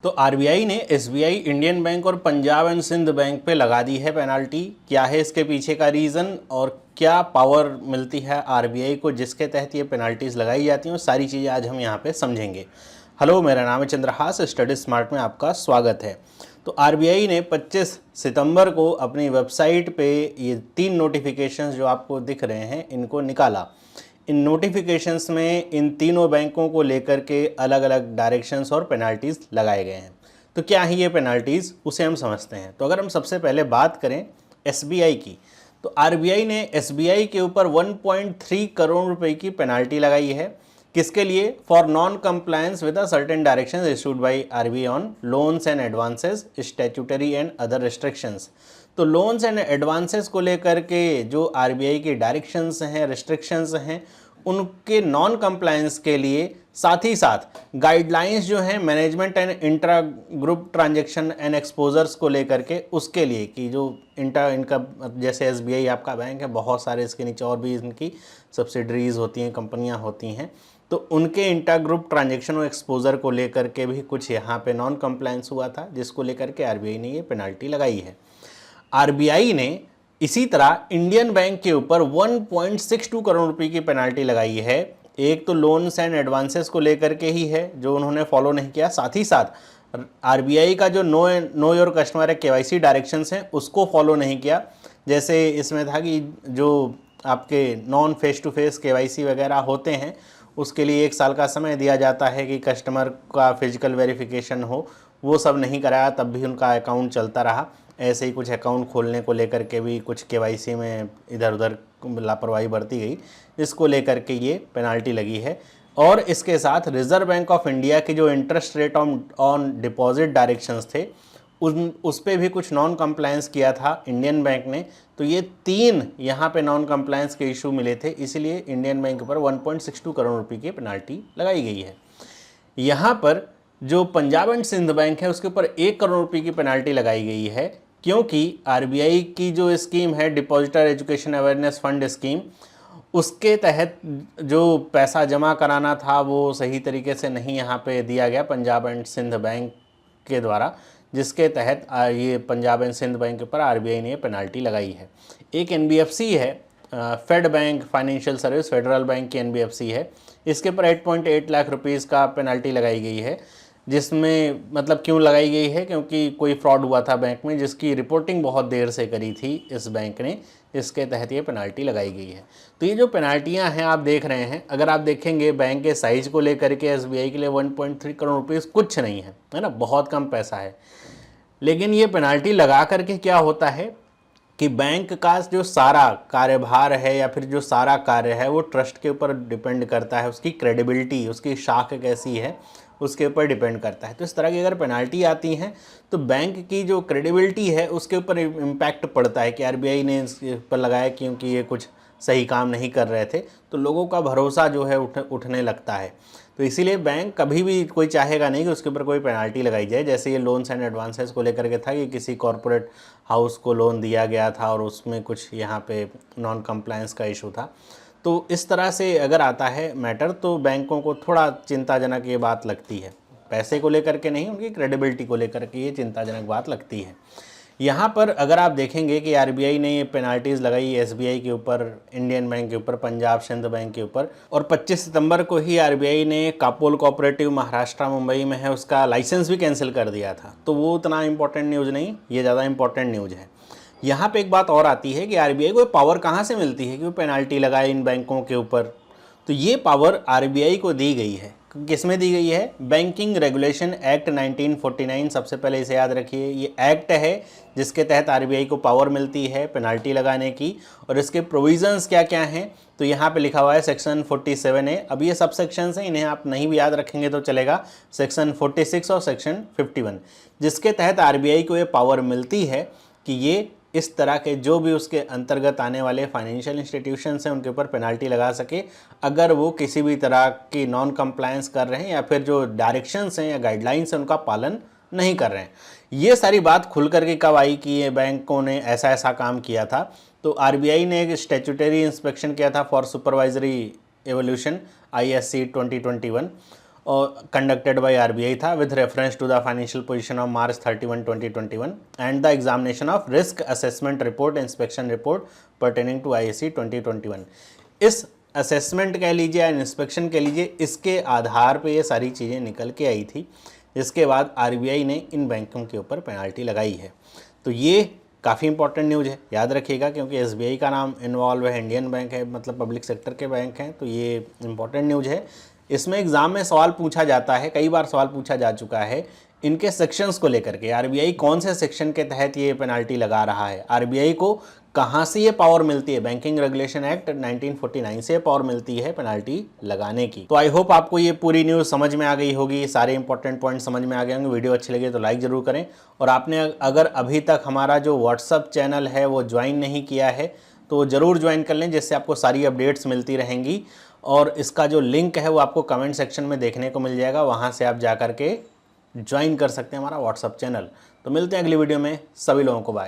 तो आरबीआई ने SBI, Indian bank और पंजाब एंड सिंध बैंक पे लगा दी है पेनाल्टी। क्या है इसके पीछे का रीज़न और क्या पावर मिलती है आरबीआई को जिसके तहत ये पेनाल्टीज़ लगाई जाती हैं, सारी चीज़ें आज हम यहाँ पे समझेंगे। हेलो, मेरा नाम है चंद्रहास, स्टडी स्मार्ट में आपका स्वागत है। तो आरबीआई ने 25 सितंबर को अपनी वेबसाइट पे ये 3 नोटिफिकेशंस जो आपको दिख रहे हैं इनको निकाला। इन नोटिफिकेशंस में इन तीनों बैंकों को लेकर के अलग अलग डायरेक्शंस और पेनाल्टीज़ लगाए गए हैं। तो क्या है ये पेनाल्टीज़, उसे हम समझते हैं। तो अगर हम सबसे पहले बात करें एसबीआई की, तो आरबीआई ने एसबीआई के ऊपर 1.3 करोड़ रुपए की पेनाल्टी लगाई है। किसके लिए? For non compliance with a certain directions issued by RBI on loans and advances, statutory and other restrictions. तो लोन्स एंड एडवांसेस को लेकर के जो आरबीआई की डायरेक्शंस हैं, रिस्ट्रिक्शंस हैं, उनके नॉन कंप्लायंस के लिए साथ ही साथ गाइडलाइंस जो हैं management and intra group transaction and exposures को लेकर के, उसके लिए कि जो इनका जैसे एसबीआई आपका बैंक है, बहुत सारे इसके नीचे और भी इनकी सब्सिडरीज होती हैं, कंपनियां होती हैं, तो उनके इंटर ग्रुप ट्रांजैक्शन और एक्सपोजर को लेकर के भी कुछ यहाँ पे नॉन कंप्लायंस हुआ था, जिसको लेकर के आरबीआई ने ये पेनाल्टी लगाई है। आरबीआई ने इसी तरह इंडियन बैंक के ऊपर 1.62 करोड़ रुपए की पेनाल्टी लगाई है। एक तो लोन्स एंड एडवांसेस को लेकर के ही है जो उन्होंने फॉलो नहीं किया, साथ ही साथ आरबीआई का जो नो योर कस्टमर है, केवाईसी डायरेक्शंस हैं, उसको फॉलो नहीं किया। जैसे इसमें था कि जो आपके non face to face KYC वगैरह होते हैं उसके लिए 1 साल का समय दिया जाता है कि कस्टमर का फिजिकल वेरिफिकेशन हो, वो सब नहीं कराया, तब भी उनका अकाउंट चलता रहा। ऐसे ही कुछ अकाउंट खोलने को लेकर के भी कुछ केवाईसी में इधर उधर लापरवाही बरती गई, इसको लेकर के ये पेनाल्टी लगी है। और इसके साथ रिजर्व बैंक ऑफ इंडिया के जो interest rate on deposit directions थे उस पर भी कुछ नॉन कंप्लायंस किया था इंडियन बैंक ने। तो ये 3 यहाँ पे नॉन कंप्लायंस के इशू मिले थे, इसीलिए इंडियन बैंक पर 1.62 करोड़ रुपए की पेनाल्टी लगाई गई है। यहाँ पर जो पंजाब एंड सिंध बैंक है उसके ऊपर 1 करोड़ रुपए की पेनाल्टी लगाई गई है, क्योंकि आरबीआई की जो स्कीम है depositor education awareness fund scheme, उसके तहत जो पैसा जमा कराना था वो सही तरीके से नहीं यहाँ पे दिया गया पंजाब एंड सिंध बैंक के द्वारा, जिसके तहत ये पंजाब एंड सिंध बैंक के ऊपर आरबीआई ने पेनाल्टी लगाई है। एक एनबीएफसी है, Fed Bank financial service Federal Bank की एनबीएफसी है, इसके ऊपर 8.8 लाख रुपीज़ का पेनाल्टी लगाई गई है। जिसमें मतलब क्यों लगाई गई है? क्योंकि कोई फ्रॉड हुआ था बैंक में जिसकी रिपोर्टिंग बहुत देर से करी थी इस बैंक ने, इसके तहत ये पेनाल्टी लगाई गई है। तो ये जो पेनाल्टियां हैं आप देख रहे हैं, अगर आप देखेंगे बैंक के साइज को लेकर के एसबीआई के लिए 1.3 करोड़ रुपीज़ कुछ नहीं है ना, बहुत कम पैसा है। लेकिन ये पेनाल्टी लगा करके क्या होता है कि बैंक का जो सारा कार्यभार है या फिर जो सारा कार्य है वो ट्रस्ट के ऊपर डिपेंड करता है, उसकी क्रेडिबिलिटी, उसकी शाख कैसी है उसके ऊपर डिपेंड करता है। तो इस तरह की अगर पेनाल्टी आती हैं तो बैंक की जो क्रेडिबिलिटी है उसके ऊपर इम्पैक्ट पड़ता है कि आरबीआई ने इस पर लगाया क्योंकि ये कुछ सही काम नहीं कर रहे थे, तो लोगों का भरोसा जो है उठने लगता है। तो इसीलिए बैंक कभी भी कोई चाहेगा नहीं कि उसके ऊपर कोई पेनाल्टी लगाई जाए। जैसे ये लोन्स एंड एडवांसेस को लेकर के था कि किसी कॉरपोरेट हाउस को लोन दिया गया था और उसमें कुछ यहाँ पे नॉन कंप्लायंस का इशू था। तो इस तरह से अगर आता है मैटर तो बैंकों को थोड़ा चिंताजनक ये बात लगती है, पैसे को लेकर के नहीं, उनकी क्रेडिबिलिटी को लेकर के ये चिंताजनक बात लगती है। यहाँ पर अगर आप देखेंगे कि आरबीआई ने ये पेनाल्टीज़ लगाई एसबीआई के ऊपर, इंडियन बैंक के ऊपर, पंजाब सिंध बैंक के ऊपर, और 25 सितंबर को ही आरबीआई ने कापोल कोऑपरेटिव महाराष्ट्र मुंबई में है उसका लाइसेंस भी कैंसिल कर दिया था। तो वो उतना इंपॉर्टेंट न्यूज़ नहीं, ये ज़्यादा इंपॉर्टेंट न्यूज़ है। यहाँ पे एक बात और आती है कि आरबीआई को पावर कहाँ से मिलती है कि वो पेनाल्टी लगाए इन बैंकों के ऊपर। तो ये पावर आरबीआई को दी गई है। किसमें दी गई है? बैंकिंग रेगुलेशन एक्ट 1949, सबसे पहले इसे याद रखिए। ये एक्ट है जिसके तहत आरबीआई को पावर मिलती है पेनाल्टी लगाने की। और इसके प्रोविजंस क्या क्या हैं तो यहाँ पे लिखा हुआ है सेक्शन 47A। अब ये सब सेक्शंस हैं, इन्हें आप नहीं भी याद रखेंगे तो चलेगा। सेक्शन 46 और सेक्शन 51, जिसके तहत आरबीआई को ये पावर मिलती है कि ये इस तरह के जो भी उसके अंतर्गत आने वाले फाइनेंशियल इंस्टीट्यूशंस हैं उनके ऊपर पेनाल्टी लगा सके अगर वो किसी भी तरह की नॉन कंप्लायंस कर रहे हैं या फिर जो डायरेक्शंस हैं या गाइडलाइंस हैं उनका पालन नहीं कर रहे हैं। ये सारी बात खुल करके कब आई कि ये बैंकों ने ऐसा ऐसा काम किया था? तो आरबीआई ने एक स्टैट्यूटरी इंस्पेक्शन किया था फॉर सुपरवाइजरी एवोल्यूशन ISC 2021, और कंडक्टेड बाय आरबीआई था with reference to the financial position of March 31, 2021 and the examination of risk assessment report inspection report pertaining to IAC 2021। इस असेसमेंट कह लीजिए या इंस्पेक्शन कह लीजिए, इसके आधार पे ये सारी चीज़ें निकल के आई थी, जिसके बाद आरबीआई ने इन बैंकों के ऊपर पेनल्टी लगाई है। तो ये काफ़ी इंपॉर्टेंट न्यूज़ है, याद रखिएगा, क्योंकि एसबीआई का नाम इन्वॉल्व है, इंडियन बैंक है, मतलब पब्लिक सेक्टर के बैंक हैं, तो ये इंपॉर्टेंट न्यूज़ है। इसमें एग्ज़ाम में सवाल पूछा जाता है, कई बार सवाल पूछा जा चुका है इनके सेक्शंस को लेकर के, आरबीआई कौन से सेक्शन के तहत ये पेनल्टी लगा रहा है, आरबीआई को कहाँ से ये पावर मिलती है। बैंकिंग रेगुलेशन एक्ट 1949 से पावर मिलती है पेनल्टी लगाने की। तो आई होप आपको ये पूरी न्यूज़ समझ में आ गई होगी, सारे इंपॉर्टेंट पॉइंट समझ में आ गए होंगे। वीडियो अच्छी लगे तो लाइक ज़रूर करें, और आपने अगर अभी तक हमारा जो व्हाट्सअप चैनल है वो ज्वाइन नहीं किया है तो ज़रूर ज्वाइन कर लें, जिससे आपको सारी अपडेट्स मिलती रहेंगी। और इसका जो लिंक है वो आपको कमेंट सेक्शन में देखने को मिल जाएगा, वहाँ से आप जा कर के ज्वाइन कर सकते हैं हमारा व्हाट्सअप चैनल। तो मिलते हैं अगली वीडियो में, सभी लोगों को बाय।